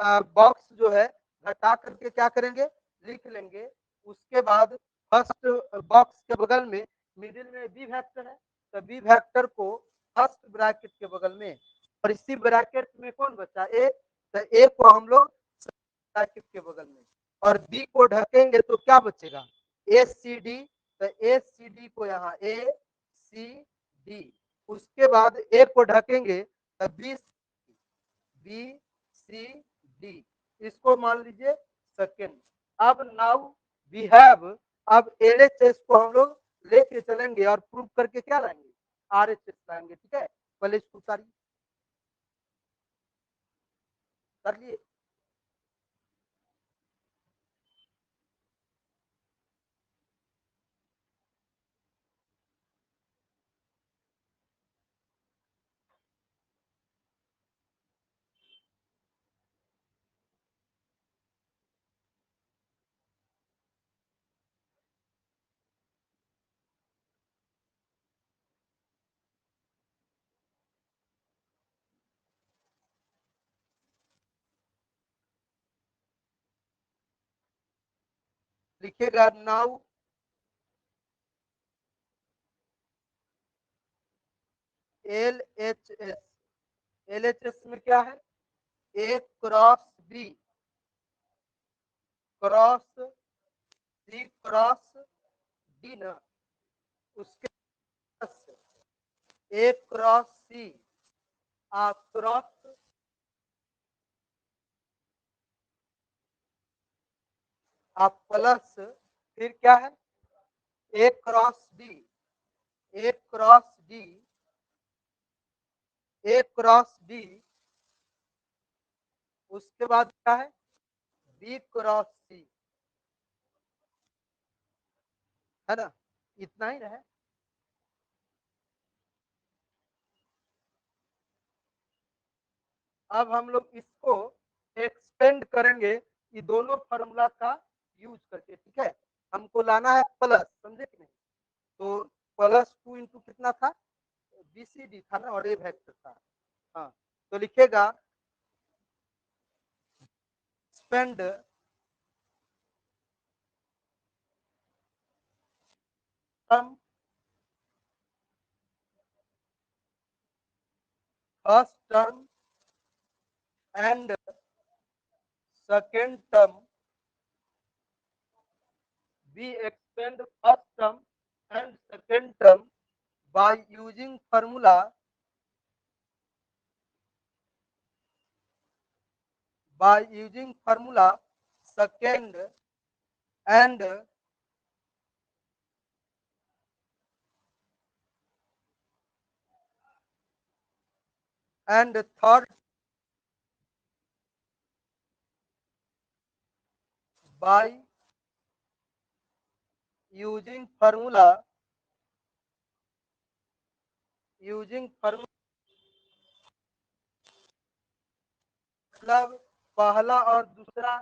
Box जो है घटा करके क्या करेंगे, लिख लेंगे। उसके बाद फर्स्ट बॉक्स के बगल में मिडिल में बी वेक्टर है, तो बी वेक्टर को फर्स्ट ब्रैकेट के बगल में, और इसी ब्रैकेट में कौन बचा, ए, तो ए को हम लोग ब्रैकेट के बगल में, और बी को ढकेंगे तो क्या बचेगा, ए सी डी, तो ए सी डी को यहाँ ए सी डी, उसके बाद ए को ढकेंगे तो बी बी सी डी, इसको मान लीजिए सेकेंड। अब नाउ वी हैव, अब एल एच एस को हम लोग लेके चलेंगे और प्रूव करके क्या लाएंगे, आर एच एस लाएंगे। ठीक है, पहले इसको उतारिए, कर लिए। लिखिएगा now L H S, L H S में क्या है, ए क्रॉस बी क्रॉस सी क्रॉस डी ना, उसके ए क्रॉस सी क्रॉस प्लस फिर क्या है, ए क्रॉस डी, ए क्रॉस डी, ए क्रॉस डी, उसके बाद क्या है, बी क्रॉस सी, है ना, इतना ही रहे। अब हम लोग इसको एक्सपेंड करेंगे ये दोनों फार्मूला का यूज करके। ठीक है, हमको लाना है प्लस, समझे कि नहीं, तो प्लस 2 इंटू कितना था, बीसीडी था ना, और ए वेक्टर था। हाँ, तो लिखेगा spend term, first term and second term, we expand first term and second term by using formula, by using formula second and third by using formula, using formula मतलब पहला और दूसरा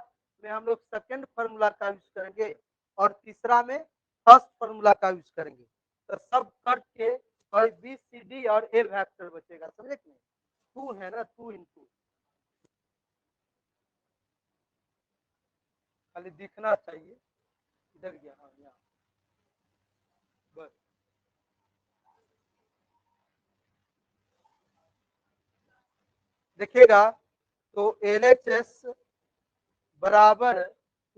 में हम लोग सेकेंड फार्मूला का यूज करेंगे, और तीसरा में फर्स्ट फार्मूला का यूज करेंगे, तो सब कट के और बी सी डी और ए वेक्टर बचेगा, समझे कि नहीं, टू है ना, टू इंटू, खाली दिखना चाहिए, इधर गया, हाँ यहाँ बस। देखिएगा तो एल एच एस बराबर,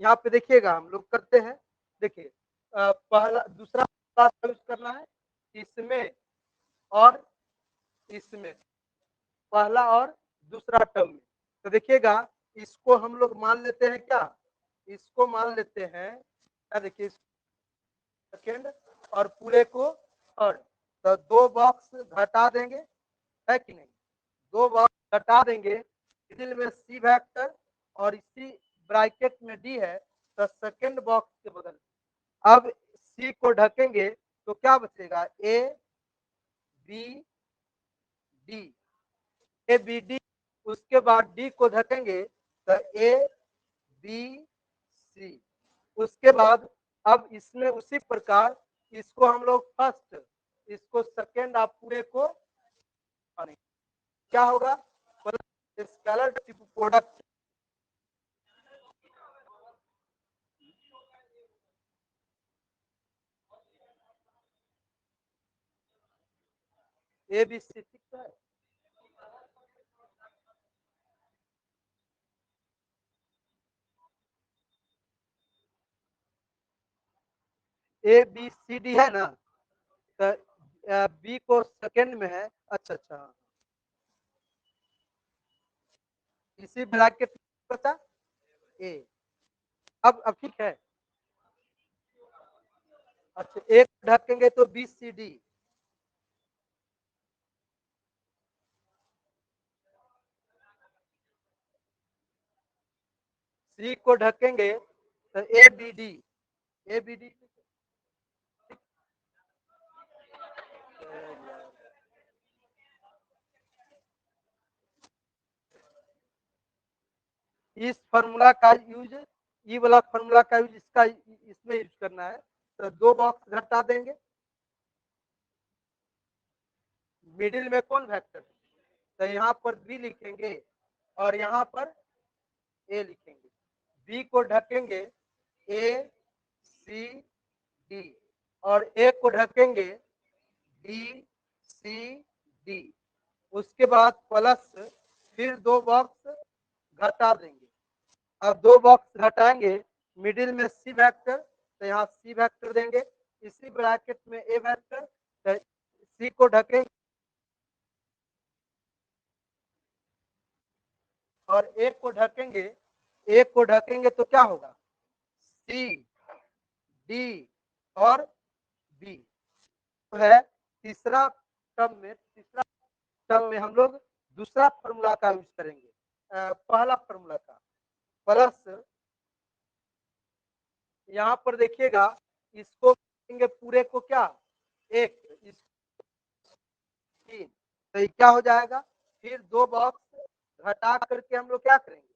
यहाँ पे देखिएगा हम लोग करते हैं, देखिए पहला दूसरा यूज करना है इसमें और इसमें, पहला और दूसरा टर्म में, तो देखिएगा इसको हम लोग मान लेते हैं क्या, इसको मान लेते हैं क्या, देखिए सेकेंड और पूरे को थर्ड, तो दो बॉक्स घटा देंगे, है कि नहीं, दो बॉक्स घटा देंगे, मिडिल में सी वेक्टर और इसी ब्रैकेट में डी है, तो सेकेंड बॉक्स के बगल में अब सी को ढकेंगे तो क्या बचेगा, A B D, A B D, उसके बाद डी को ढकेंगे तो ए बी सी, उसके बाद अब इसमें उसी प्रकार इसको हम लोग फर्स्ट, इसको सेकेंड, आप पूरे को क्या होगा, scalar product A B C ठीक है। ए बी सी डी है ना, तो बी को सेकंड में है। अच्छा अच्छा, इसी ब्रैकेट में बचा ए। अब ठीक है। अच्छा, एक ढकेंगे तो बी सी डी, सी को ढकेंगे तो A B D, A B D. इस फार्मूला का यूज, ये वाला फार्मूला का यूज इसका इसमें यूज करना है। तो दो बॉक्स घटा देंगे, मिडिल में कौन वेक्टर, तो यहाँ पर बी लिखेंगे और यहाँ पर ए लिखेंगे। बी को ढकेंगे ए सी डी, और ए को ढकेंगे डी सी डी। उसके बाद प्लस, फिर दो बॉक्स घटा देंगे। अब दो बॉक्स घटाएंगे, मिडिल में सी वेक्टर, तो यहाँ सी वेक्टर देंगे, इसी ब्रैकेट में ए वेक्टर, तो सी को ढकेंगे और ए को ढकेंगे। ए को ढकेंगे तो क्या होगा, सी डी और बी। तो है तीसरा टर्म में हम लोग दूसरा फॉर्मूला का यूज करेंगे, पहला फॉर्मूला का प्लस, यहाँ पर देखिएगा इसको करेंगे पूरे को क्या, एक, तीन, तो ये क्या हो जाएगा, फिर दो बॉक्स घटा करके हम लोग क्या करेंगे,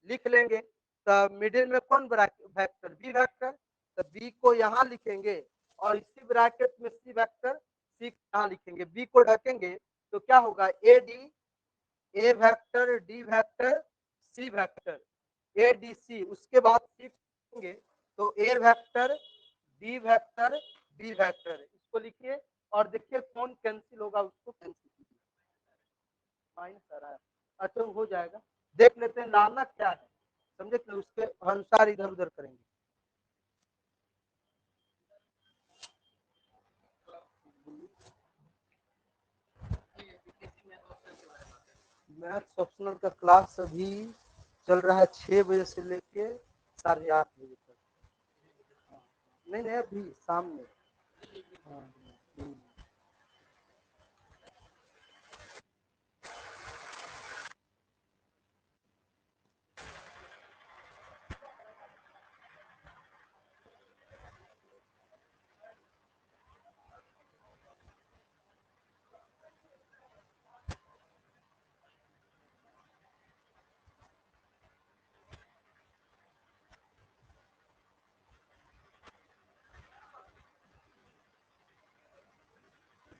लिख लेंगे। तो मिडिल में कौन वेक्टर, बी वेक्टर, तो बी को यहाँ लिखेंगे और इसी ब्रैकेट में सी वेक्टर, सी यहाँ लिखेंगे। बी को ढकेंगे तो क्या होगा, A D, A vector D vector C vector, A D C. उसके बाद सी लिखेंगे तो A vector D vector B vector, इसको लिखिए और देखिए कौन कैंसिल होगा, उसको कैंसिल कीजिए। माइनस आ रहा है, अच्छा हो जाएगा। देख लेते हैं लाना क्या है, समझे कि उसके अनुसार इधर उधर करेंगे। मैथ्स ऑप्शनल का क्लास अभी चल रहा है 6 बजे से लेके 8:30 बजे तक। नहीं नहीं, अभी शाम में। हाँ,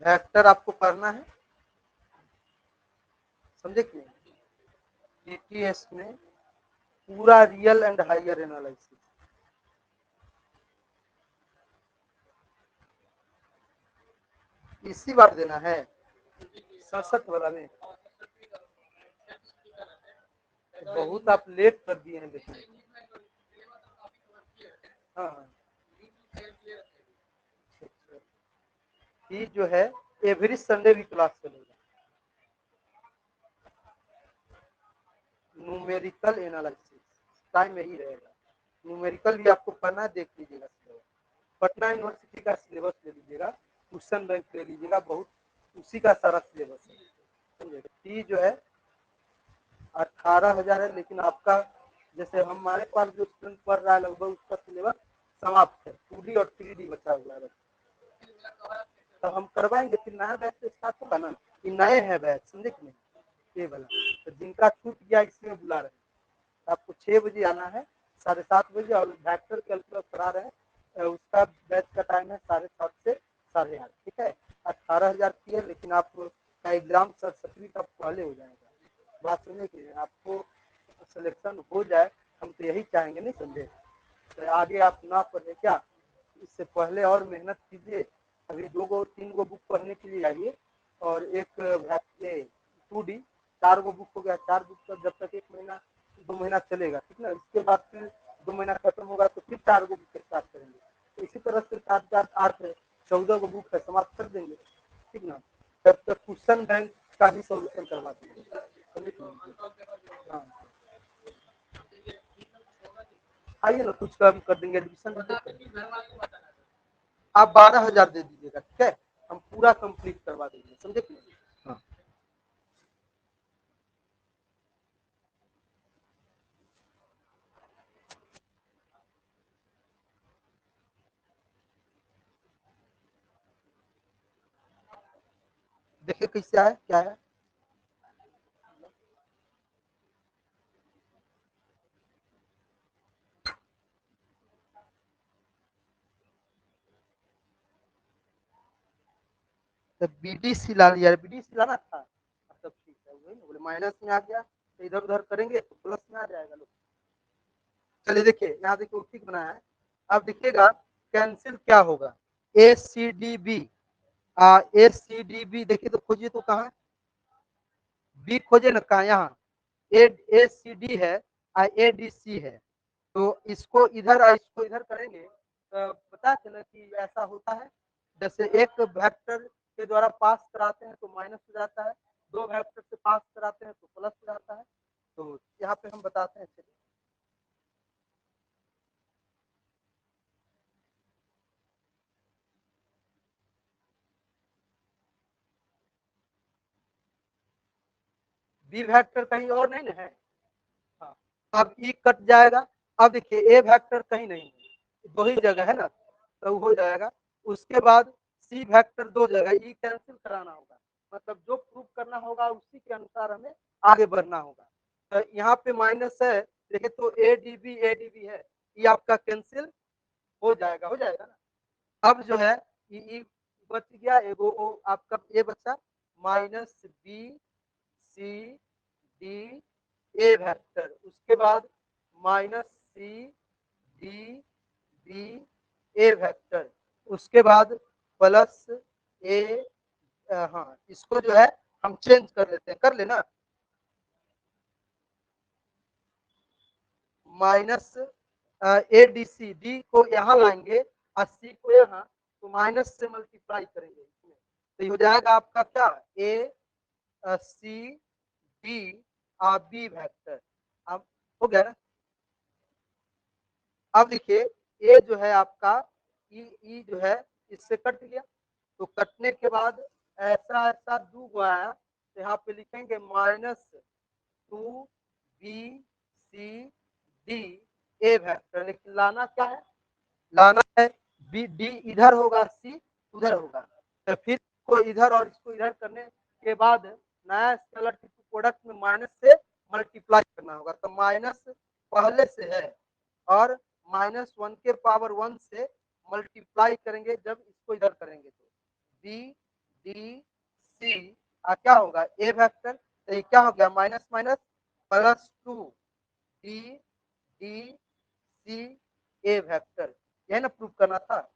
वेक्टर आपको पढ़ना है, समझे कि टीटीएस में पूरा रियल एंड हायर एनालिसिस। इसी बार देना है 67 वाला में, बहुत आप लेट कर दिए हैं लेकिन। हाँ हाँ, ये जो है एवरी संडे भी क्लास चलेगा, न्यूमेरिकल एनालिसिस, टाइम यही रहेगा। न्यूमेरिकल भी आपको पढ़ना, देख लीजिएगा। पटना यूनिवर्सिटी का सिलेबस ले लीजिएगा, क्वेश्चन बैंक ले लीजिएगा, बहुत उसी का सारा सिलेबस है, समझे। फी जो है 18,000 है, लेकिन आपका जैसे हमारे पास जो स्टूडेंट पढ़ रहा है लगभग उसका सिलेबस समाप्त है, 2D और 3D बचा हुआ है। तो हम करवाएंगे, फिर नया बैच से स्टार्ट होगा ना, ये नए हैं बैच, समझे कि नहीं, ये वाला। तो जिनका छूट गया इसमें बुला रहे हैं, आपको 6 बजे आना है, 7:30 बजे, और वेक्टर कैलकुलस करा रहे हैं, उसका बैच का टाइम है 7:30 से 8:30, ठीक है। 18,000 की है, लेकिन आपका एग्जाम 7वीं का पहले हो जाएगा। बात सुनने के लिए आपको सिलेक्शन हो जाए, हम तो यही चाहेंगे, नहीं समझे। तो आगे आप ना पढ़े क्या, इससे पहले और मेहनत कीजिए। अभी 2 3 बुक पढ़ने के लिए आइए, और एक 2D, 4 गो बुक हो गया। 4 बुक का जब तक 1 महीना 2 महीना चलेगा, ठीक ना। इसके बाद फिर 2 महीना खत्म होगा तो फिर 4 गो बुक स्टार्ट करेंगे। तो इसी तरह से 7 4 8 है, 14 गो बुक है, समाप्त कर देंगे, ठीक ना। तब तक क्वेश्चन बैंक का भी सॉल्यूशन करवा देंगे। हाँ, आइए ना, कुछ कम कर देंगे एडमिशन। आप 12,000 दे दीजिएगा, ठीक है, हम पूरा कंप्लीट करवा देंगे, समझे कि नहीं? हाँ। देखिए कैसे है, क्या है। तो बीडीसी ला लिया, बीडीसी लाना था, सब ठीक है, वही ना बोले माइनस में आ गया तो इधर उधर करेंगे तो प्लस में आ जाएगा लोग। चलिए देखिए, यहाँ देखिए ठीक बनाया है। अब देखिएगा कैंसिल क्या होगा, ए सी डी बी, ए सी डी बी देखिए तो खोजिए तो कहाँ, बी खोजे ना कहाँ, यहाँ ए सी डी है, ए डी सी है। तो इसको इधर और इसको इधर करेंगे तो पता चला कि ऐसा होता है। जैसे एक वेक्टर के द्वारा पास कराते हैं तो माइनस हो जाता है, 2 वेक्टर से पास कराते हैं तो प्लस हो जाता है। तो यहाँ पे हम बताते हैं, चलिए बी वेक्टर कहीं और नहीं ना है। हाँ, अब ई कट जाएगा। अब देखिए ए वेक्टर कहीं नहीं है, दो ही जगह है ना, तो हो जाएगा। उसके बाद सी वेक्टर 2 जगह, ई कैंसिल कराना होगा, मतलब जो प्रूफ करना होगा उसी के अनुसार हमें आगे बढ़ना होगा। तो यहाँ पे माइनस है, देखिए तो ए डी बी है, ये आपका कैंसिल हो जाएगा ना। अब जो है ई बच गया, एगो ओ आपका ए बचा, minus B C D A vector, उसके बाद minus C D B A vector, उसके बाद प्लस ए, हाँ इसको जो है हम चेंज कर लेते हैं, कर लेना, minus A D C, D को यहाँ लाएंगे और सी को यहाँ, तो माइनस से मल्टीप्लाई करेंगे इसमें, तो ये हो जाएगा आपका क्या, ए सी डी बी वेक्टर। अब हो गया ना। अब देखिए ये जो है आपका ई जो है इससे कट गया, तो कटने के बाद ऐसा ऐसा दू गो आया, तो यहाँ पे लिखेंगे minus 2 B C D A vector, लेकिन लाना क्या है, लाना है बी डी इधर होगा, सी उधर होगा, तो फिर को इधर और इसको इधर करने के बाद नया स्केलर प्रोडक्ट में माइनस से मल्टीप्लाई करना होगा, तो माइनस पहले से है और -1 के पावर 1 से मल्टीप्लाई करेंगे जब इसको इधर करेंगे तो बी डी सी क्या होगा ए वेक्टर, तो ये क्या हो गया minus minus +2 D D C A vector, यह ना प्रूव करना था।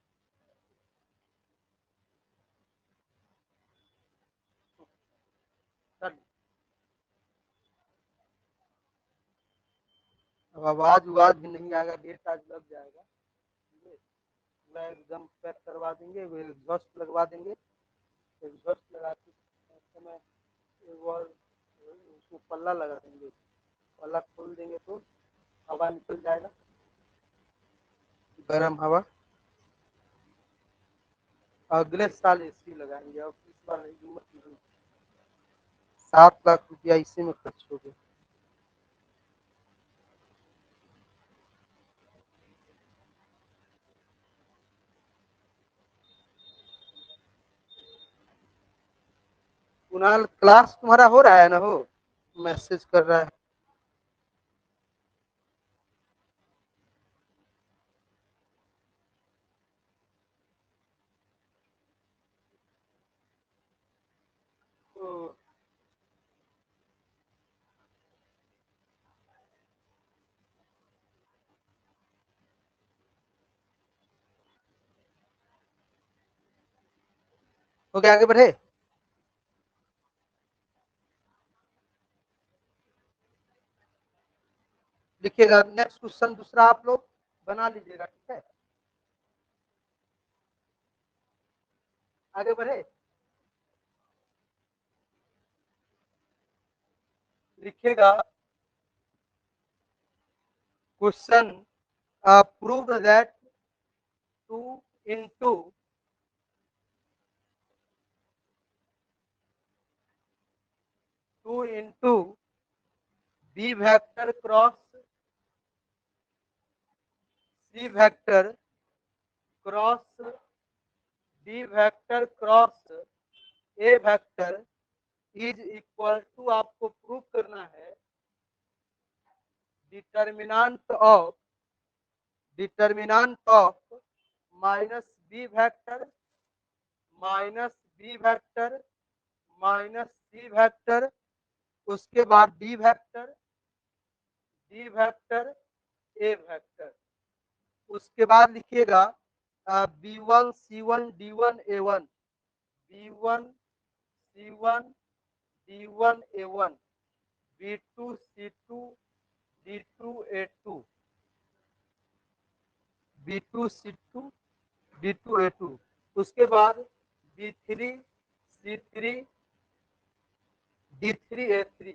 अब आवाज उवाज भी नहीं आएगा, डेट आज लग जाएगा, मैं एकदम पैक करवा देंगे, वो एग्जॉस्ट लगवा देंगे, एग्जॉस्ट लगा के समय और उसको पल्ला लगा देंगे, पल्ला खोल देंगे तो हवा निकल जाएगा, गर्म हवा। अगले साल एसी लगाएंगे, अब इस बार हिम्मत नहीं, 7 लाख रुपया इसी में खर्च हो गया। कुणाल क्लास तुम्हारा हो रहा है ना, हो मैसेज कर रहा है। तो हो गया, आगे बढ़े। लिखिएगा। नेक्स्ट क्वेश्चन दूसरा आप लोग बना लीजिएगा, ठीक है। आगे बढ़े, लिखिएगा question prove that 2 into 2 into b vector cross c vector cross d vector cross a vector is equal to, आपको प्रूव करना है determinant of minus B vector minus B vector minus C vector, उसके बाद D vector A vector, उसके बाद लिखिएगा B1 C1 D1 A1 B1 C1 D1 A1 B2 C2 D2 A2 B2 C2 D2 A2, उसके बाद B3 C3 D3 A3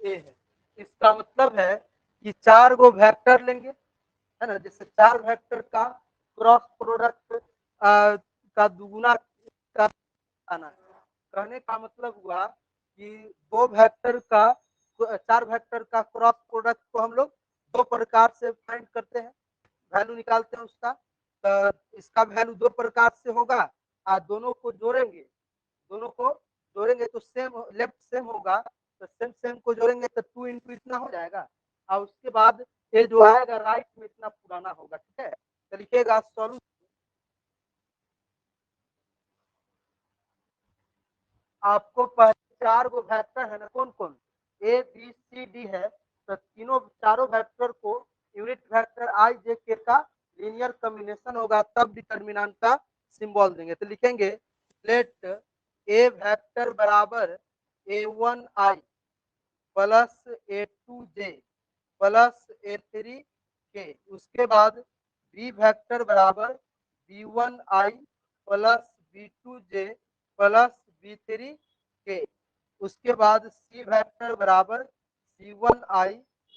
ए है। इसका मतलब है कि 4 गो वेक्टर लेंगे, है ना, जैसे 4 वेक्टर का क्रॉस प्रोडक्ट का दुगुना का आना है। कहने का मतलब हुआ कि 4 वेक्टर का क्रॉस प्रोडक्ट को हम लोग 2 प्रकार से फाइंड करते हैं, वैल्यू निकालते हैं उसका। तो इसका वैल्यू 2 प्रकार से होगा, और दोनों को जोड़ेंगे तो सेम लेफ्ट सेम होगा, तो सेम सेम को जोड़ेंगे तो 2 इंटू इतना हो जाएगा, और उसके बाद ये जो आएगा राइट में इतना पुराना होगा, ठीक है। तो लिखिएगा सॉल्यूशन, आपको पहले 4 गो वेक्टर है ना, कौन कौन, ए बी सी डी है, तो चारों वेक्टर को यूनिट वेक्टर आई जे के का लीनियर कॉम्बिनेशन होगा, तब डिटर्मिनेंट का सिंबल देंगे। तो लिखेंगे लेट ए वेक्टर बराबर A1 आई प्लस A2 जे प्लस A3 के, उसके बाद बी वेक्टर बराबर B1 आई प्लस B2 जे प्लस B3 के, उसके बाद सी वेक्टर बराबर C1 आई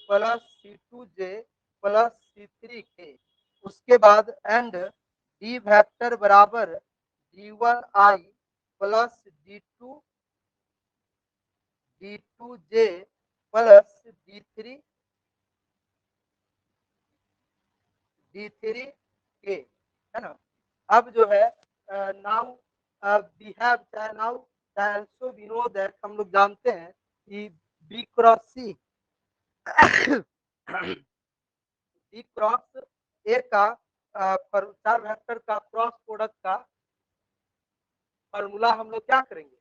प्लस C2 जे प्लस C3 के, उसके बाद एंड डी वेक्टर बराबर D1 आई प्लस D2 जे प्लस D3 के, है ना। अब जो है now we have now also we know that, हम लोग जानते हैं कि B cross C B cross A का 4 वेक्टर का क्रॉस प्रोडक्ट का फॉर्मूला हम लोग क्या करेंगे,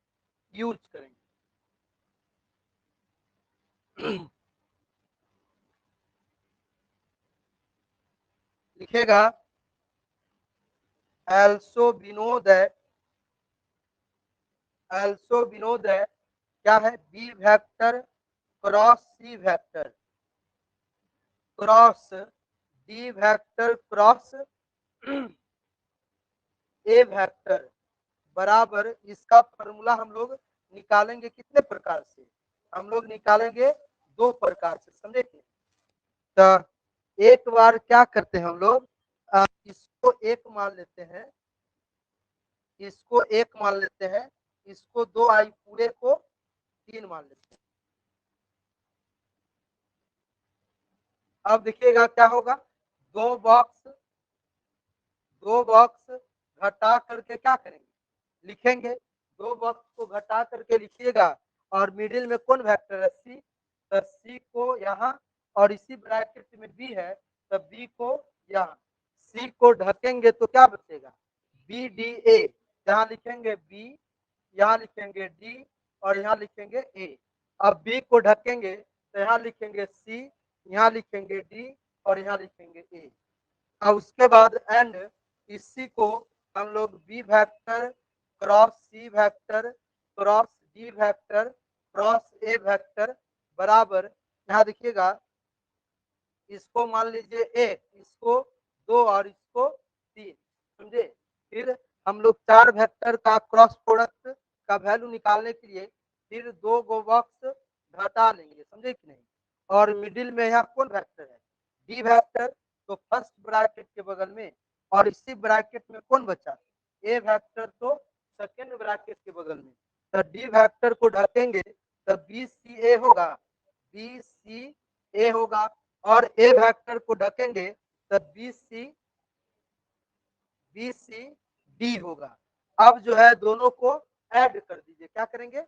यूज करेंगे। लिखेगा also we know that क्या है, B vector cross C vector cross D vector cross A vector बराबर, इसका फॉर्मूला हम लोग निकालेंगे कितने प्रकार से, हम लोग निकालेंगे 2 प्रकार से, समझे। तो एक बार क्या करते हैं हम लोग, इसको एक मान लेते हैं, इसको 2 आई पूरे को 3 मान लेते हैं। अब देखिएगा क्या होगा, 2 बॉक्स घटा करके क्या करेंगे, लिखेंगे, 2 बॉक्स को घटा करके लिखिएगा, और मिडिल में कौन वेक्टर है, सी, तो सी को यहाँ, और इसी ब्रैकेट में बी है, तो बी को यहाँ, सी को ढकेंगे तो क्या बचेगा, बी डी ए, यहाँ लिखेंगे बी, यहाँ लिखेंगे डी, और यहाँ लिखेंगे ए। अब बी को ढकेंगे तो यहाँ लिखेंगे सी, यहाँ लिखेंगे डी, और यहाँ लिखेंगे ए। और उसके बाद एंड इसी को हम लोग B vector cross C vector cross D vector cross A vector बराबर, यहाँ देखिएगा इसको मान लीजिए 1, इसको 2 और इसको 3, समझे। फिर हम लोग 4 वेक्टर का क्रॉस प्रोडक्ट का वैल्यू निकालने के लिए फिर 2 गो बॉक्स घटा लेंगे, समझे कि नहीं। और मिडिल में यहाँ कौन वेक्टर है, डी वेक्टर, तो फर्स्ट ब्रैकेट के बगल में, और इसी ब्रैकेट में कौन बचा, ए वेक्टर, तो सेकेंड ब्रैकेट के बगल में। तो डी वेक्टर को ढकेंगे तो बी सी ए होगा, बी सी ए होगा, और ए वेक्टर को ढकेंगे तो बी सी डी होगा। अब जो है दोनों को ऐड कर दीजिए, क्या करेंगे,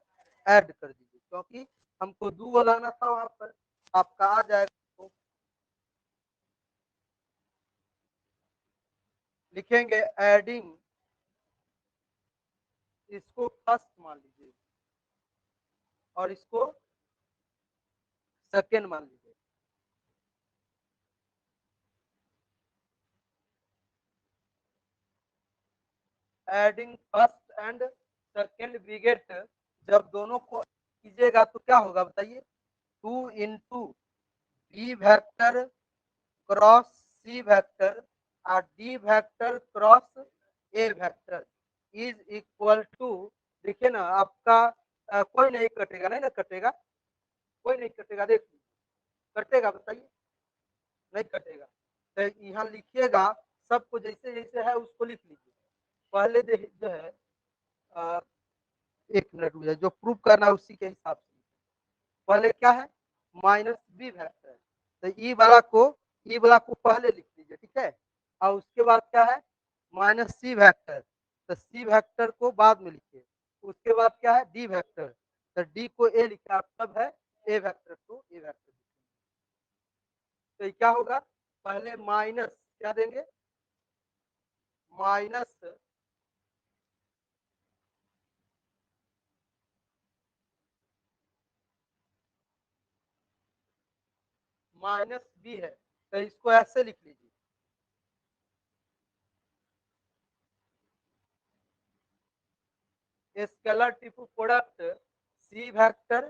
ऐड कर दीजिए, क्योंकि हमको 2 लाना था वहां पर, आपका आ जाएगा। तो लिखेंगे एडिंग, इसको फर्स्ट मान लीजिए और इसको सेकेंड मान लीजिए। Adding first and second bracket, जब दोनों को कीजिएगा तो क्या होगा बताइए, 2 into D vector cross C vector और D vector cross A vector is equal to, देखिए ना आपका कोई नहीं कटेगा, नहीं ना कटेगा, कोई नहीं कटेगा, देख कटेगा बताइए, नहीं कटेगा। तो यहाँ लिखिएगा सबको जैसे जैसे है उसको लिख लीजिए। पहले जो है आ, एक मिनट मुझे जो प्रूव करना है उसी के हिसाब से, पहले क्या है माइनस बी वेक्टर, तो ई वाला को पहले लिख लीजिए, ठीक है। और उसके बाद क्या है माइनस सी वेक्टर, तो सी वेक्टर को बाद में लिखिए। उसके बाद क्या है डी वेक्टर, तो डी को ए लिखा, तब है ए वेक्टर को ए वेक्टर। तो क्या होगा, पहले माइनस क्या देंगे, माइनस माइनस बी है, तो इसको ऐसे लिख लीजिए, scalar triple product C vector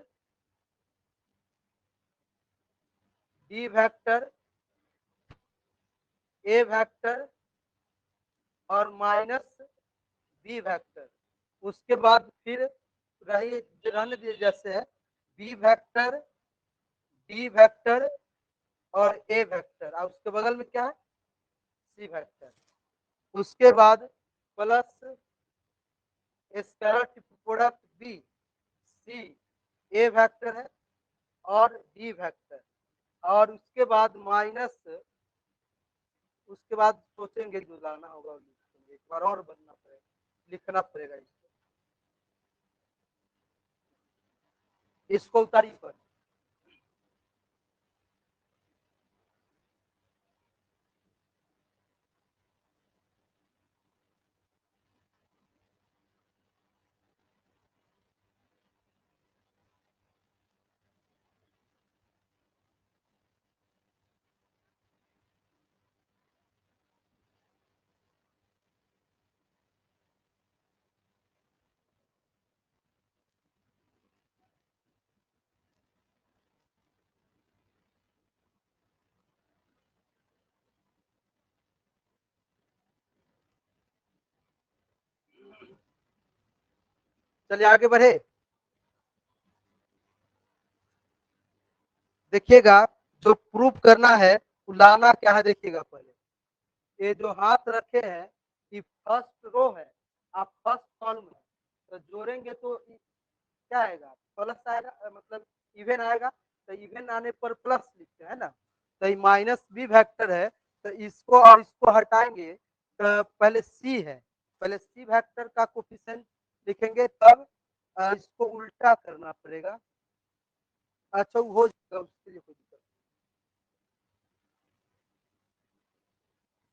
D vector A vector और माइनस बी वेक्टर। उसके बाद फिर रही रहने दिए जैसे है बी वेक्टर डी वेक्टर और ए वेक्टर, और उसके बगल में क्या है सी वेक्टर। उसके बाद plus scalar product B C A vector है और डी वेक्टर, और उसके बाद माइनस, उसके बाद सोचेंगे जो लाना होगा एक बार और बनना पड़ेगा, लिखना पड़ेगा इसको उतारी पर। चलिए आगे बढ़े, देखिएगा जो प्रूफ करना है वो लाना क्या है, देखिएगा पहले ये जो हाथ रखे हैं ये फर्स्ट रो है, आप फर्स्ट कॉलम है, तो जोड़ेंगे तो क्या आएगा प्लस आएगा, मतलब इवन आएगा, तो इवन आने पर प्लस लिखते हैं ना। तो ये माइनस बी वेक्टर है, तो इसको और इसको हटाएंगे, तो पहले सी है, पहले सी वेक्टर का कोफिशिएंट लिखेंगे, तब इसको उल्टा करना पड़ेगा। अच्छा वो हो जाएगा, उसके लिए कोई दिक्कत,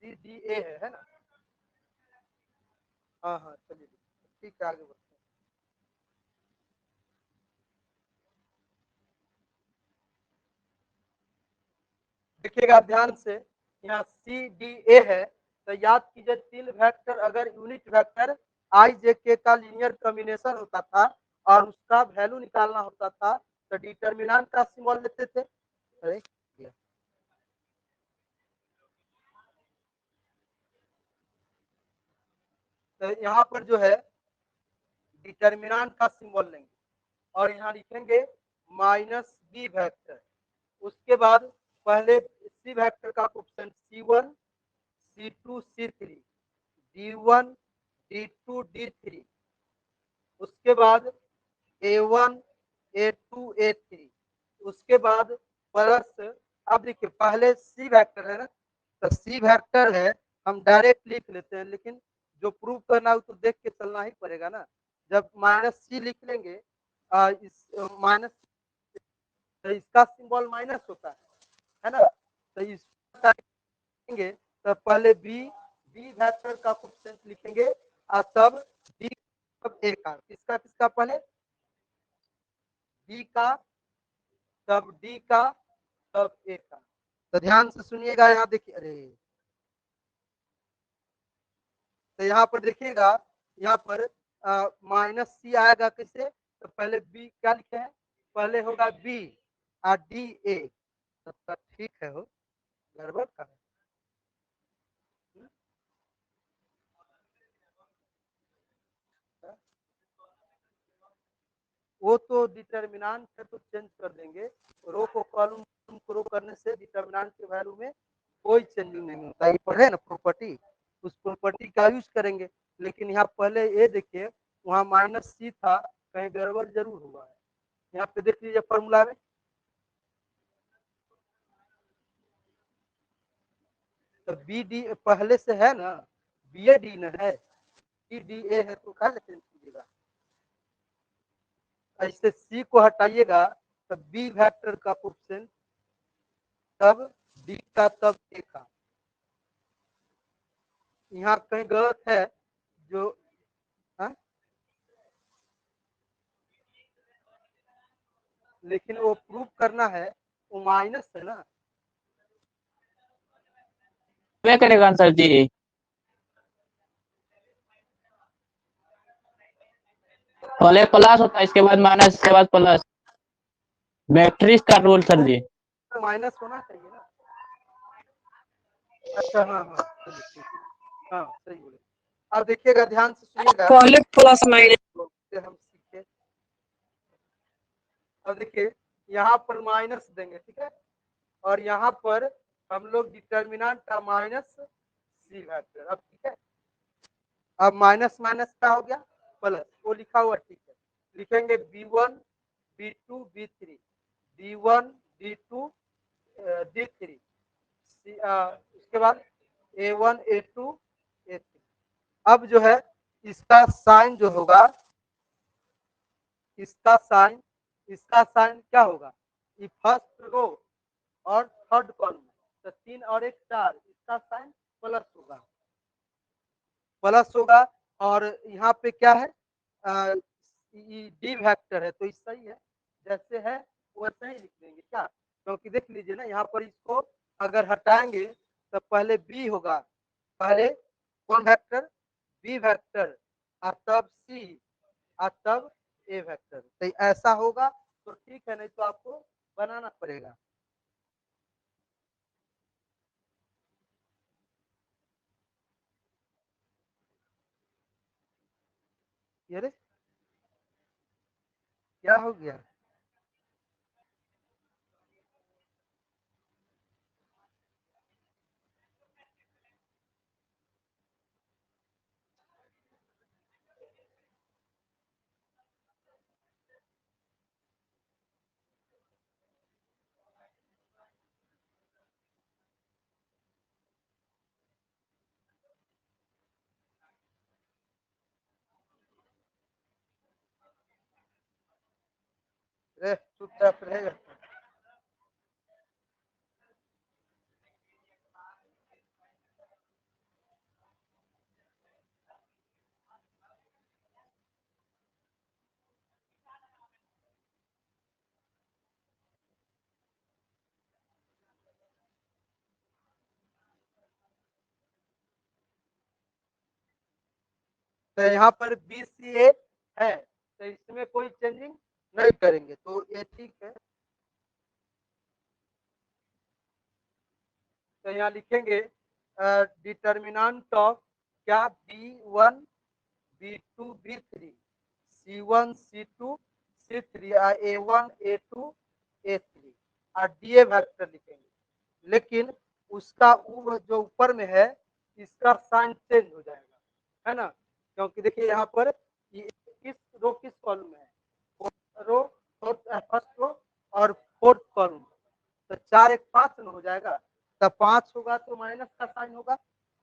सी डी ए है ना। हाँ हाँ चलिए ठीक है, आगे बढ़ते हैं। देखिएगा ध्यान से, यहाँ सी डी ए है, तो याद कीजिए 3 वेक्टर अगर यूनिट वेक्टर आई जे के का लीनियर कॉम्बिनेशन होता था और उसका वैल्यू निकालना होता था, तो डिटर्मिनेंट का सिंबल लेते थे। अरे तो यहाँ पर जो है डिटर्मिनेंट का सिंबल लेंगे और यहाँ लिखेंगे माइनस बी वेक्टर। उसके बाद पहले सी वेक्टर का option C1 C2 C3 D1 D2 D3, उसके बाद A1 A2 A3, उसके बाद प्लस। अब देखिए पहले सी वेक्टर है ना, तो सी वेक्टर है हम डायरेक्ट लिख लेते हैं, लेकिन जो प्रूव करना है तो देख के चलना ही पड़ेगा ना। जब माइनस सी लिख लेंगे इस माइनस, तो इसका सिंबल माइनस होता है ना, तो इसका लिखेंगे तो पहले बी बी वेक्टर का कोएफिशिएंट लिखेंगे और तब डी तब ए का, किसका किसका पहले बी का तब डी का तब ए का। तो ध्यान से सुनिएगा, यहाँ देखिए, अरे तो यहाँ पर देखिएगा, यहाँ पर माइनस सी आएगा कैसे, तो पहले बी क्या लिखे हैं, पहले होगा बी और डी ए, तो ठीक है, हो गड़बड़ का है। वो तो डिटर्मिनेंट है तो चेंज कर देंगे, रो को कॉलम को रो करने से डिटर्मिनेंट के वैल्यू में कोई चेंजिंग नहीं होता। ये पढ़े ना प्रॉपर्टी, उस प्रॉपर्टी का यूज करेंगे। लेकिन यहाँ पहले ये देखिए, वहाँ माइनस सी था, कहीं गड़बड़ जरूर हुआ है। यहाँ पे देख लीजिए फॉर्मूला में, तो बी डी पहले से है ना, बी ए डी न है, बी डी ए है, तो क्या चेंज कीजिएगा, ऐसे सी को हटाइएगा तो बी वेक्टर का कोएफिशिएंट तब डी का तब ए का। यहाँ कहीं गलत है जो, हा? लेकिन वो प्रूव करना है, वो माइनस है ना, क्या करेगा आंसर जी? पहले प्लस होता है, इसके बाद माइनस, इसके बाद प्लस। मैट्रिक्स का रूल सर जी। माइनस होना चाहिए ना। अच्छा हाँ हाँ चलिए, हाँ सही बोले। अब देखिएगा, ध्यान से सुनिएगा, पहले प्लस माइनस हम सीखे। अब देखिए यहाँ पर माइनस देंगे, ठीक है, और यहाँ पर हम लोग डिटर्मिनेंट का माइनस सी वेक्टर। अब ठीक है, अब माइनस माइनस क्या हो गया, प्लस, वो लिखा हुआ ठीक है, लिखेंगे B1 B2 B3 D1 D2 D3, उसके बाद A1 A2 A3। अब जो है इसका साइन जो होगा, इसका साइन क्या होगा, ये फर्स्ट रो और थर्ड कॉलम, तो 3 और 1 4, इसका साइन प्लस होगा, प्लस होगा। और यहाँ पे क्या है, डी वेक्टर है, तो ये सही है, जैसे है वैसे ही लिख देंगे क्या, क्योंकि देख लीजिए ना, यहाँ पर इसको अगर हटाएंगे तो पहले बी होगा, पहले कौन वेक्टर, बी वेक्टर, और तब सी, और तब ए वेक्टर, तो ऐसा होगा तो ठीक है, नहीं तो आपको बनाना पड़ेगा। ये रे क्या हो गया, रे चुपचाप रहेगा। तो यहाँ पर BCA है, तो इसमें कोई चेंजिंग नहीं करेंगे, तो ये ठीक है। तो यहाँ लिखेंगे डिटर्मिनेंट ऑफ क्या, B1 B2 B3 C1 C2 C3 A1 A2 A3 और DA वेक्टर लिखेंगे। लेकिन उसका जो ऊपर में है इसका साइन चेंज हो जाएगा, है ना, क्योंकि देखिए यहाँ पर ये किस रो किस कॉलम में है, रो फर्स्ट रो और फोर्थ कॉलम, तो 4 1 5 हो जाएगा, तब 5 होगा तो माइनस का साइन होगा,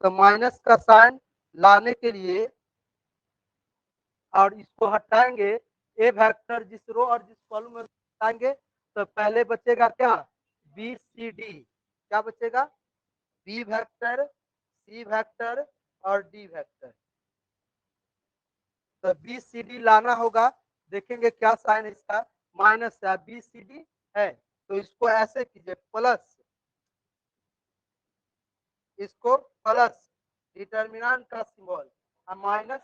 तो माइनस का साइन लाने के लिए और इसको हटाएंगे, ए वेक्टर जिस रो और जिस कॉलम में हटाएंगे तो पहले बचेगा क्या, बी सी डी, क्या बचेगा, बी वेक्टर सी वेक्टर और डी वेक्टर। तो बी सी डी लाना होगा, देखेंगे क्या साइन इसका, माइनस है, बी सी डी है, तो इसको ऐसे कीजिए प्लस, इसको प्लस डिटर्मिनेंट का सिंबल माइनस,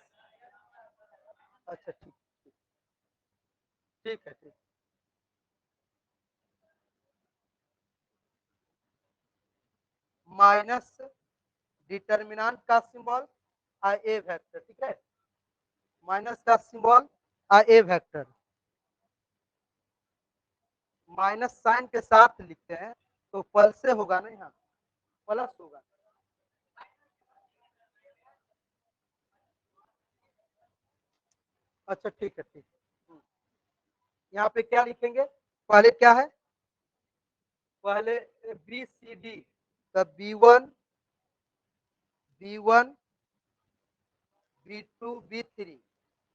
अच्छा ठीक ठीक है ठीक, माइनस डिटर्मिनेंट का सिंबल ए वेक्टर, ठीक है, माइनस का सिंबल ए वेक्टर, माइनस साइन के साथ लिखते हैं तो पल से होगा ना, यहाँ प्लस होगा, अच्छा ठीक है ठीक, यहाँ पे क्या लिखेंगे, पहले क्या है, पहले बी सी डी, तब B1 B1 B2 B3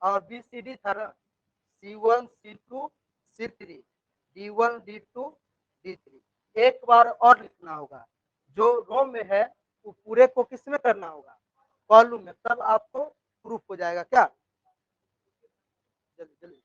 और बी सी डी था ना, C1 C2 C3 D1 D2 D3, एक बार और लिखना होगा, जो रो में है वो पूरे को किस में करना होगा, कॉलम में, तब आपको प्रूफ हो जाएगा, क्या, जल्दी जल्दी।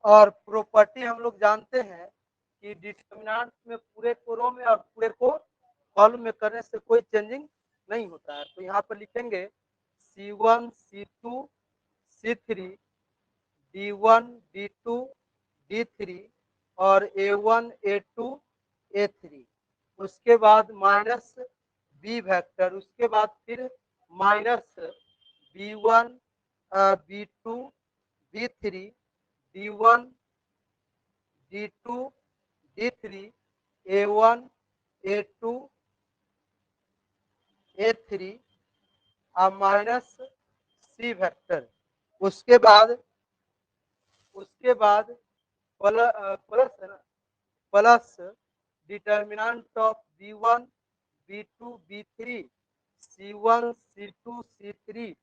और प्रॉपर्टी हम लोग जानते हैं कि डिटर्मिनेंट में पूरे को रो में और पूरे को कॉलम में करने से कोई चेंजिंग नहीं होता है, तो यहाँ पर लिखेंगे C1 C2 C3 D1 D2 D3 और A1 A2 A3, उसके बाद माइनस बी वेक्टर, उसके बाद फिर minus B1 B2 B3 D1 D2 D3 A1 A2 A3 और माइनस सी वेक्टर, उसके बाद प्लस है ना, plus determinant of B1 B2 B3 C1 C2 C3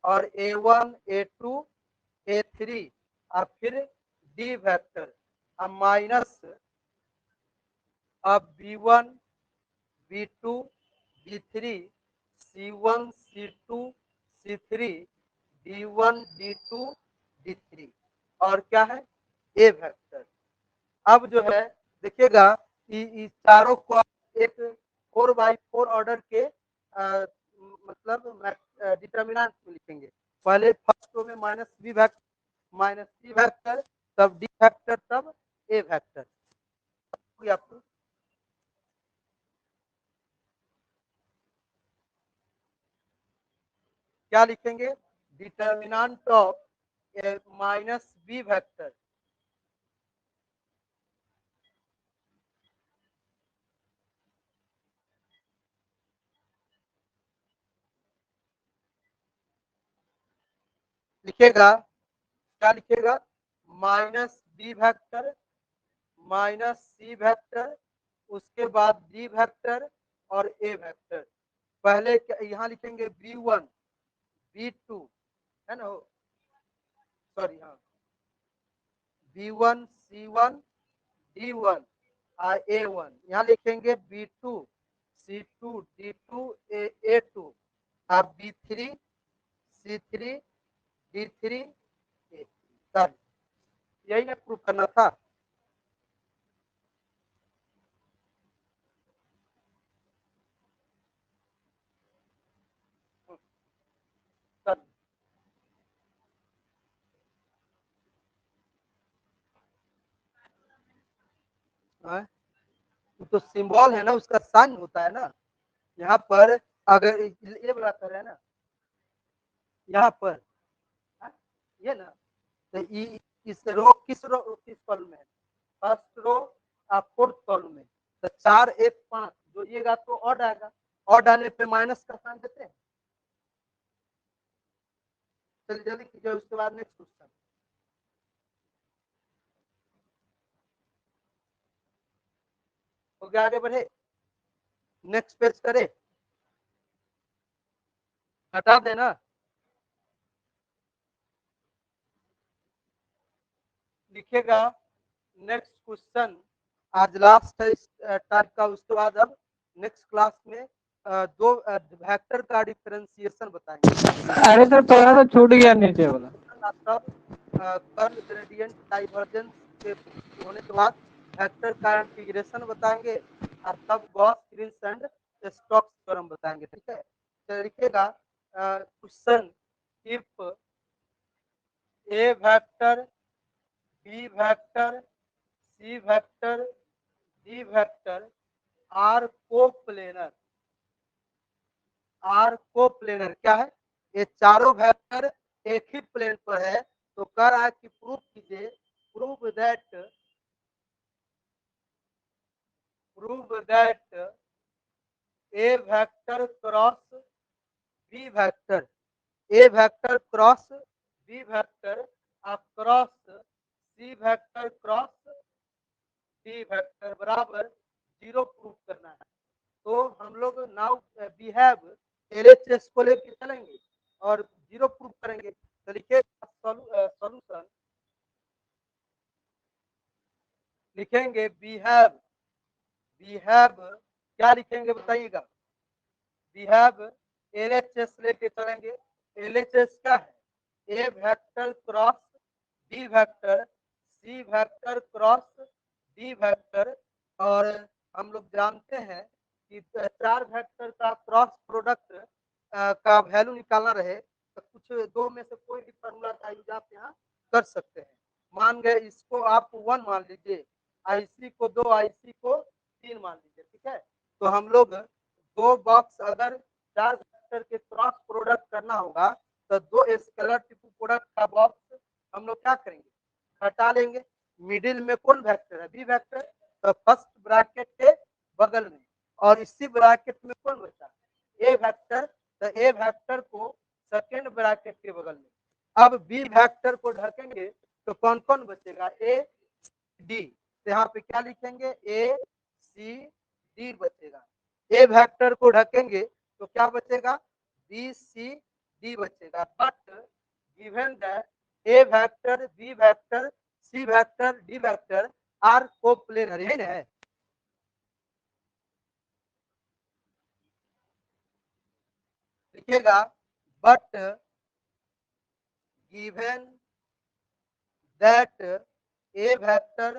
और A1 A2 A3 और फिर डी वेक्टर, अब माइनस अब B1 B2 B3 C1 C2 C3 D1 D2 D3 और क्या है A वेक्टर। अब जो है देखिएगा कि चारों को एक 4x4 ऑर्डर के मतलब डिटर्मिनेंट में लिखेंगे। पहले फर्स्ट रो में minus B vector minus C vector तब डी वेक्टर तब ए वेक्टर। आपको क्या लिखेंगे determinant of minus B vector लिखेगा क्या लिखेगा minus B vector minus C vector उसके बाद डी वेक्टर और ए वेक्टर। पहले यहाँ लिखेंगे B1 B2 है ना सॉरी हाँ B1 C1 D1 A1 यहाँ लिखेंगे B2 C2 D2 A2 आप B3 C3 D3 A3 यही ना प्रूफ करना था। तो सिंबल है ना उसका साइन होता है ना यहाँ पर अगर ये बड़ा कर है ना यहाँ पर ये ना तो इस रो किस कॉलम में फर्स्ट रो आप फोर्थ कॉलम में तो 4 1 5 जोड़िएगा तो और आएगा और डालने पे माइनस का साइन देते हैं। चलिए जल्दी कीजिए उसके बाद नेक्स्ट क्वेश्चन हो गया आगे बढ़े नेक्स्ट पेज करे हटा देना लिखेगा नेक्स्ट क्वेश्चन आज लास्ट है इस टाइप का। उसके बाद अब नेक्स्ट क्लास में दो वेक्टर का डिफरेंशिएशन बताएंगे। अरे सर थोड़ा सा छूट गया नीचे वाला। तब कर्ल ग्रेडियंट डाइवर्जेंस के होने के बाद वेक्टर का इंटीग्रेशन बताएंगे और तब Gauss Green's and Stokes theorem बताएंगे। ठीक है तो लिखिएगा question if A vector B vector C vector D vector are coplanar क्या है ये चारों वेक्टर एक ही प्लेन पर है तो कह रहा है कि प्रूव कीजिए prove that A vector cross B vector A vector cross B vector cross C vector cross D vector बराबर 0 प्रूव करना है। तो हम लोग नाउ वी हैव एलएचएस को लेके चलेंगे और 0 प्रूव करेंगे। तो लिखिए सॉल्यूशन लिखेंगे वी हैव क्या लिखेंगे बताइएगा वी हैव एलएचएस लेके चलेंगे। एलएचएस क्या है A vector cross D vector C vector cross D vector और हम लोग जानते हैं कि 4 वेक्टर का क्रॉस प्रोडक्ट का वैल्यू निकालना रहे तो कुछ दो में से कोई भी फॉर्मूला का यूज आप यहाँ कर सकते हैं। मान गए इसको आप 1 मान लीजिए आईसी को 2 आईसी को 3 मान लीजिए। ठीक है तो हम लोग दो बॉक्स अगर 4 वेक्टर के क्रॉस प्रोडक्ट करना होगा तो 2 स्केलर ट्रिपल प्रोडक्ट का बॉक्स हम लोग क्या करेंगे हटा लेंगे। मिडिल में कौन वेक्टर है बी वेक्टर तो फर्स्ट ब्रैकेट के बगल में और इसी ब्रैकेट में कौन बचा ए वेक्टर तो ए वेक्टर को सेकेंड ब्रैकेट के बगल में। अब बी वेक्टर को ढकेंगे तो कौन कौन बचेगा ए डी तो यहाँ पे क्या लिखेंगे ए सी डी बचेगा। ए वेक्टर को ढकेंगे तो क्या बचेगा बी सी डी बचेगा। But given that A vector B vector C vector D vector are coplanar यही ना है। लिखिएगा but given that a vector,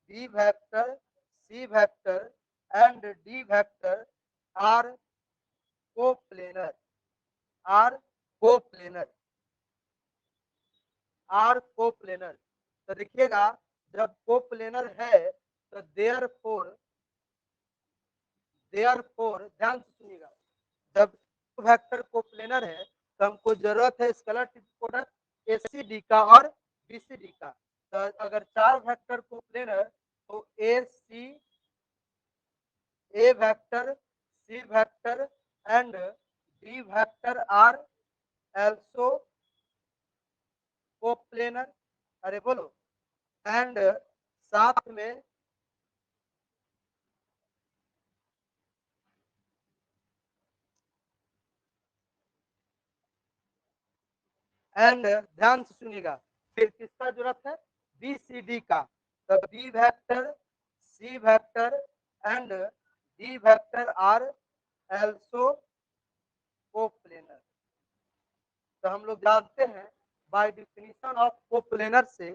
b vector, c vector and d vector are coplanar, are coplanar, are coplanar। तो देखिएगा जब coplanar है तो therefore ध्यान से सुनिएगा, जब वेक्टर कोप्लेनर है तो हमको जरूरत है स्केलर प्रोडक्ट एसीडी का और बीसीडी का। तो अगर चार वेक्टर कोप्लेनर तो A vector, C vector and D vector are also coplanar. अरे बोलो, एंड साथ में एंड ध्यान से सुनिएगा, फिर किसका जरूरत है, बी सी डी का। तो B vector, C vector and D vector are also coplanar. तो हम लोग जानते हैं बाय डिफिनीशन ऑफ कोप्लेनर से,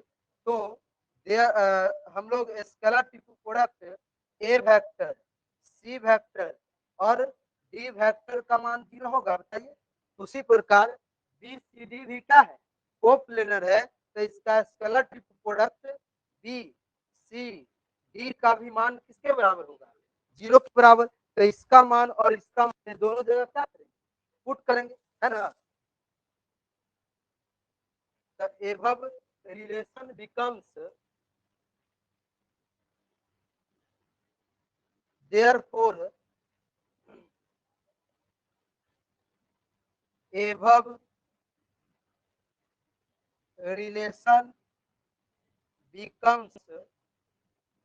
तो हम लोग scalar product A vector, C vector और डी वेक्टर का मान 0 होगा, बताइए। उसी प्रकार बी सी डी भी क्या है, कोप्लेनर है, तो इसका scalar product B C D का भी मान किसके बराबर होगा, 0 के बराबर। तो इसका मान और इसका मान दोनों जगह क्या करेंगे, पुट करेंगे, है ना। The above relation becomes therefore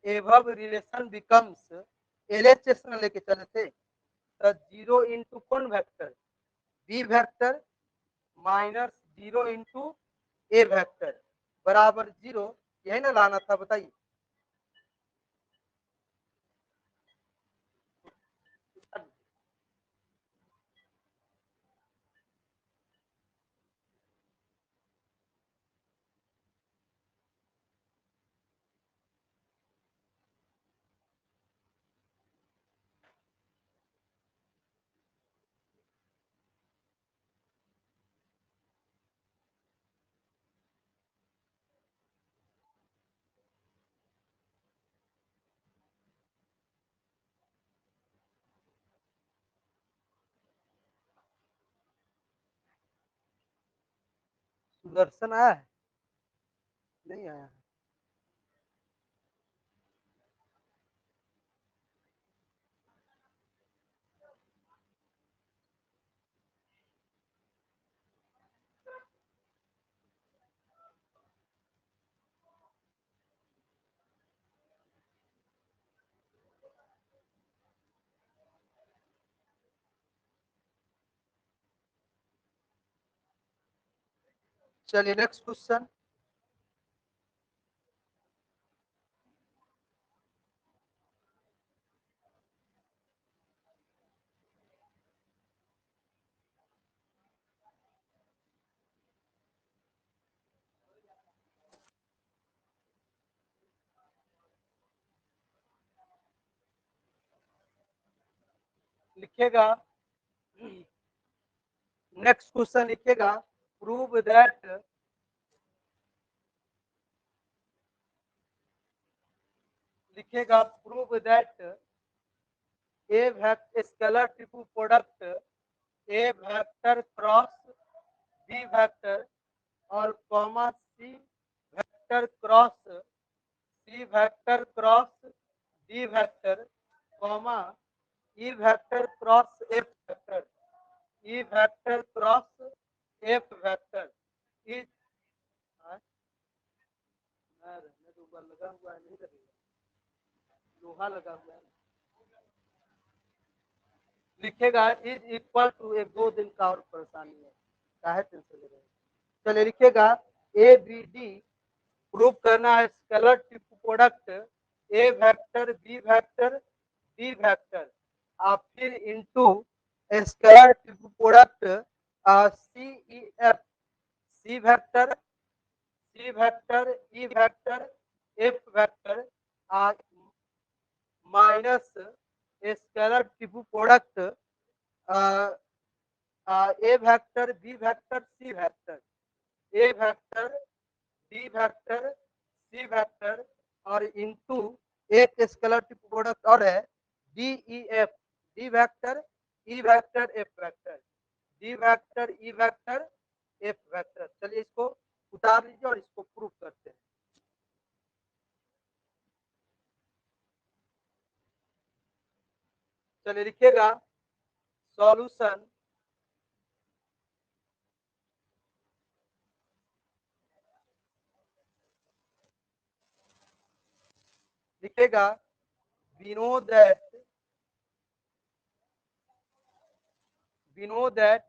above relation becomes LHS में लेके चले थे, तो 0 इंटू कौन vector, B vector minus 0 into A vector बराबर 0, यही ना लाना था, बताइए। सुदर्शन आया है, नहीं आया। चलिए नेक्स्ट क्वेश्चन। लिखिएगा, नेक्स्ट क्वेश्चन लिखिएगा, प्रूव दैट लिखिएगा prove that A vector scalar product A vector cross B vector और comma C vector cross C vector cross D vector comma E vector cross F vector, E vector cross F vector is लगा हुआ है, नहीं लगेगा, लोहा लगा हुआ है। लिखेगा इज इक्वल टू, एक 2 दिन का और परेशानी है, काहे टेंशन ले रहे हैं। चलिए लिखेगा ए बी डी प्रूव करना है scalar product A vector B vector D vector, आप फिर into scalar product C E F C vector C vector, E vector, F vector minus scalar triple product A vector, B vector, C vector, A vector, D vector, C vector और into एक स्केलर triple product और है D E F, D vector, E vector, F vector, D vector, E vector, F vector. चलिए इसको उतार लीजिए और इसको प्रूफ करते हैं। चलिए लिखिएगा सॉल्यूशन लिखेगा we know that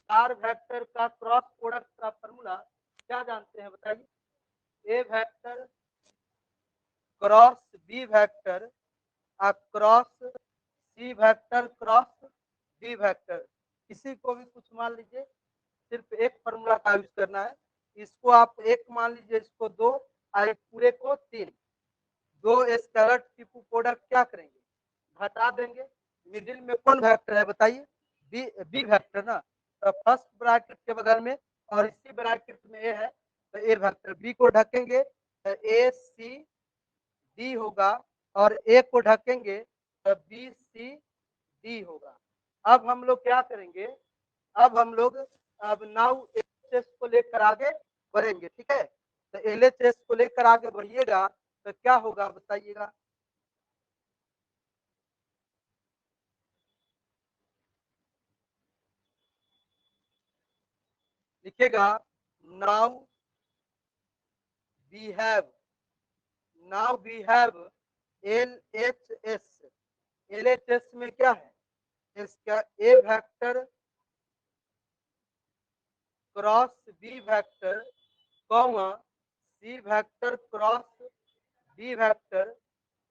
चार वेक्टर का क्रॉस प्रोडक्ट का फॉर्मूला क्या जानते हैं बताइए। A vector cross B vector cross C vector cross D vector. किसी को भी कुछ मान लीजिए, सिर्फ एक फॉर्मूला का यूज करना है। इसको आप एक मान लीजिए, इसको दो और पूरे को तीन। दो स्केलर टिपू प्रोडक्ट क्या करेंगे, घटा देंगे। मिडिल में कौन वेक्टर है बताइए, बी वेक्टर ना। तो फर्स्ट ब्रैकेट के बगल में और इसी ब्रैकेट में ए है, तो ए वेक्टर। बी को ढकेंगे तो ए सी डी होगा और ए को ढकेंगे तो बी सी डी होगा। अब हम लोग क्या करेंगे, अब हम लोग अब नाउ एलएचएस को लेकर आगे बढ़ेंगे। ठीक है, तो एलएचएस को लेकर आगे बढ़िएगा तो क्या होगा बताइएगा। लिखेगा now we have LHS. LHS में क्या है, इसका A vector cross B vector comma C vector cross D vector.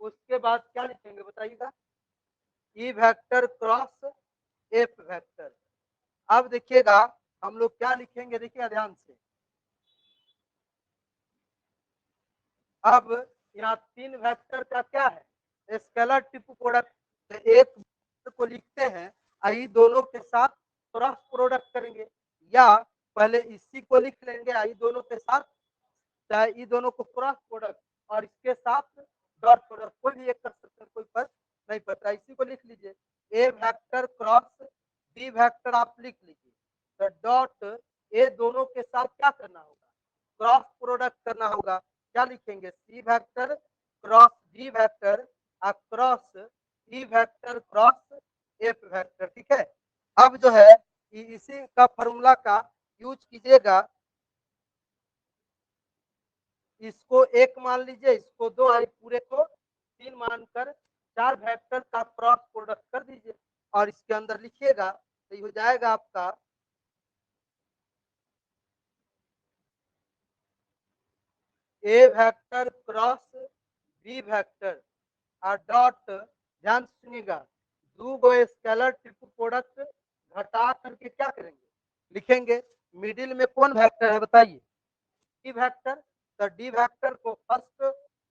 उसके बाद क्या लिखेंगे बताइएगा, E vector cross F vector. अब देखिएगा हम लोग क्या लिखेंगे, देखिए ध्यान से। अब यहाँ तीन वेक्टर का क्या है, स्केलर टिपू प्रोडक्ट। एक को लिखते हैं, आई दोनों के साथ क्रॉस प्रोडक्ट करेंगे, या पहले इसी को लिख लेंगे आई दोनों के साथ, चाहे ई दोनों को क्रॉस प्रोडक्ट और इसके साथ डॉट प्रोडक्ट, कोई भी एक कर सकते हैं, कोई फर्क नहीं पड़ता। इसी को लिख लीजिए, ए वेक्टर क्रॉस बी वेक्टर आप लिख लीजिए। तो डॉट ए दोनों के साथ क्या करना होगा, क्रॉस प्रोडक्ट करना होगा। क्या लिखेंगे, C vector cross D vector cross E vector cross F vector. ठीक है, अब जो है इसी का फॉर्मूला का यूज कीजिएगा। इसको एक मान लीजिए, इसको दो और पूरे को तीन मानकर चार वेक्टर का क्रॉस प्रोडक्ट कर दीजिए और इसके अंदर लिखिएगा तो ये हो जाएगा आपका A vector cross B vector dot. ध्यान सुनिएगा, दो गो स्केलर ट्रिपल प्रोडक्ट घटा करके क्या करेंगे, लिखेंगे। मिडिल में कौन वेक्टर है बताइए, डी वेक्टर। तो डी वेक्टर को फर्स्ट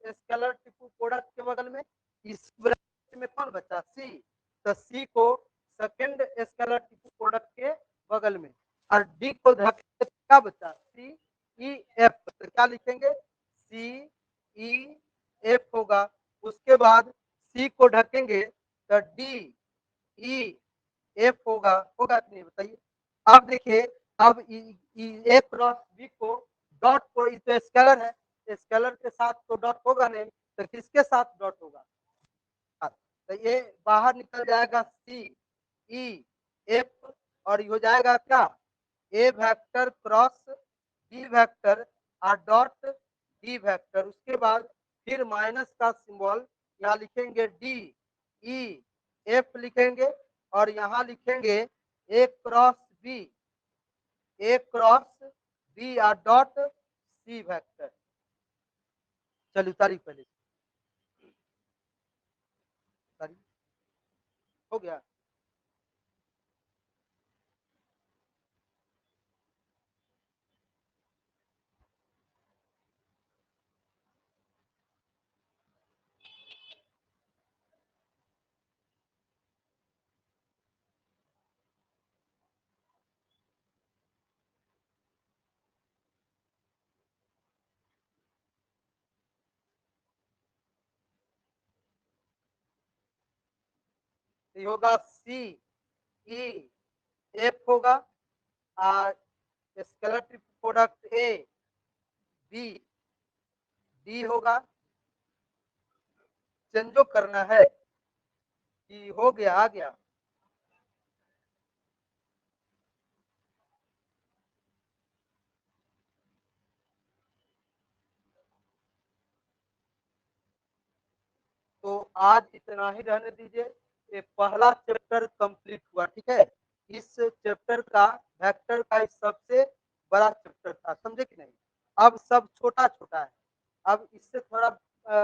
स्केलर ट्रिपल प्रोडक्ट के बगल में, इस ब्रैकेट में कौन बचा, सी। तो सी को सेकंड स्केलर ट्रिपल प्रोडक्ट के बगल में और डी को क्या बचा, सी ई एफ। तो क्या लिखेंगे, सी ई एफ होगा। उसके बाद सी को ढकेंगे तो डी ई एफ होगा कि नहीं बताइए। अब देखिए, अब ए क्रॉस बी को डॉट को, तो स्केलर है, स्केलर के साथ तो डॉट होगा नहीं, तो किसके साथ डॉट होगा, तो ये बाहर निकल जाएगा सी ई एफ और ये हो जाएगा क्या, A vector cross D vector dot D vector. उसके बाद फिर माइनस का सिंबल यहाँ लिखेंगे, डी ई एफ लिखेंगे और यहाँ लिखेंगे A cross B dot C vector. चलिए उतारी पहले, हो गया। तो ये होगा सी ई एफ होगा, scalar product A B D होगा। चेंजो करना है कि हो गया, आ गया। तो आज इतना ही रहने दीजिए। ये पहला चैप्टर कंप्लीट हुआ, ठीक है। इस चैप्टर का वेक्टर का सबसे बड़ा चैप्टर था, समझे कि नहीं। अब सब छोटा छोटा है। अब इससे थोड़ा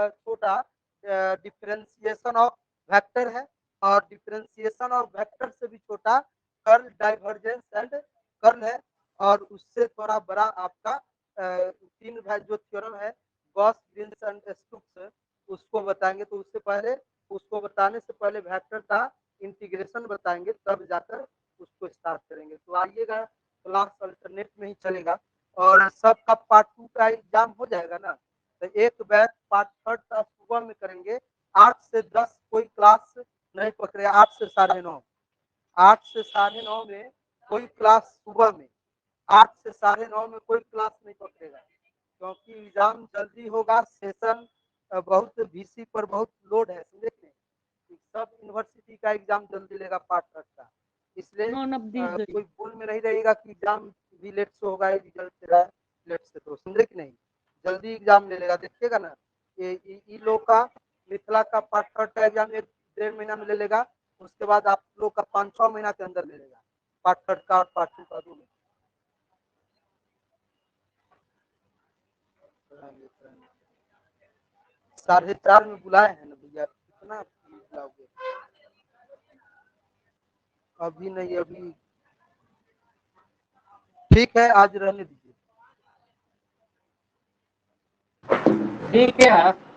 छोटा डिफरेंशिएशन ऑफ वेक्टर है, और डिफरेंशिएशन ऑफ वेक्टर से भी छोटा कर्ल, डाइवर्जेंस एंड कर्ल है। और उससे थोड़ा बड़ा आपका तीन जो थ्योरम है, गॉस, ग्रीन्स एंड स्टोक्स, उसको बताएंगे। तो उससे पहले, उसको बताने से पहले वेक्टर का इंटीग्रेशन बताएंगे, तब जाकर उसको स्टार्ट करेंगे। तो आइएगा, क्लास अल्टरनेट में ही चलेगा। और सबका पार्ट 2 का एग्जाम हो जाएगा ना, तो एक बैच पार्ट 3 का सुबह में करेंगे। 8 से 10 कोई क्लास नहीं पकड़े, 8 से 9:30, 8 से 9:30 में कोई क्लास सुबह में, 8 से 9:30 में कोई क्लास नहीं पकड़ेगा, क्योंकि एग्जाम जल्दी होगा। सेशन बहुत वीसी पर बहुत लोड है, समझे नहीं। सब यूनिवर्सिटी का एग्जाम जल्दी लेगा पार्ट 3 का, इसलिए कोई भूल में नहीं रहेगा कि एग्जाम भी लेट से होगा, रिजल्ट से रहा लेट से, तो समझे कि नहीं। जल्दी एग्जाम ले लेगा, देखिएगा ना। ये लोग का मिथिला का पार्ट 3 का एग्जाम 1-1.5 महीना में ले लेगा। उसके बाद आप लोग का 5-6 महीना के अंदर ले लेगा, पार्ट 3 का और पार्ट 2 का दोनों। 4:30 में बुलाए हैं ना भैया, कितना बुलाओगे। अभी नहीं, अभी ठीक है, आज रहने दीजिए। ठीक है।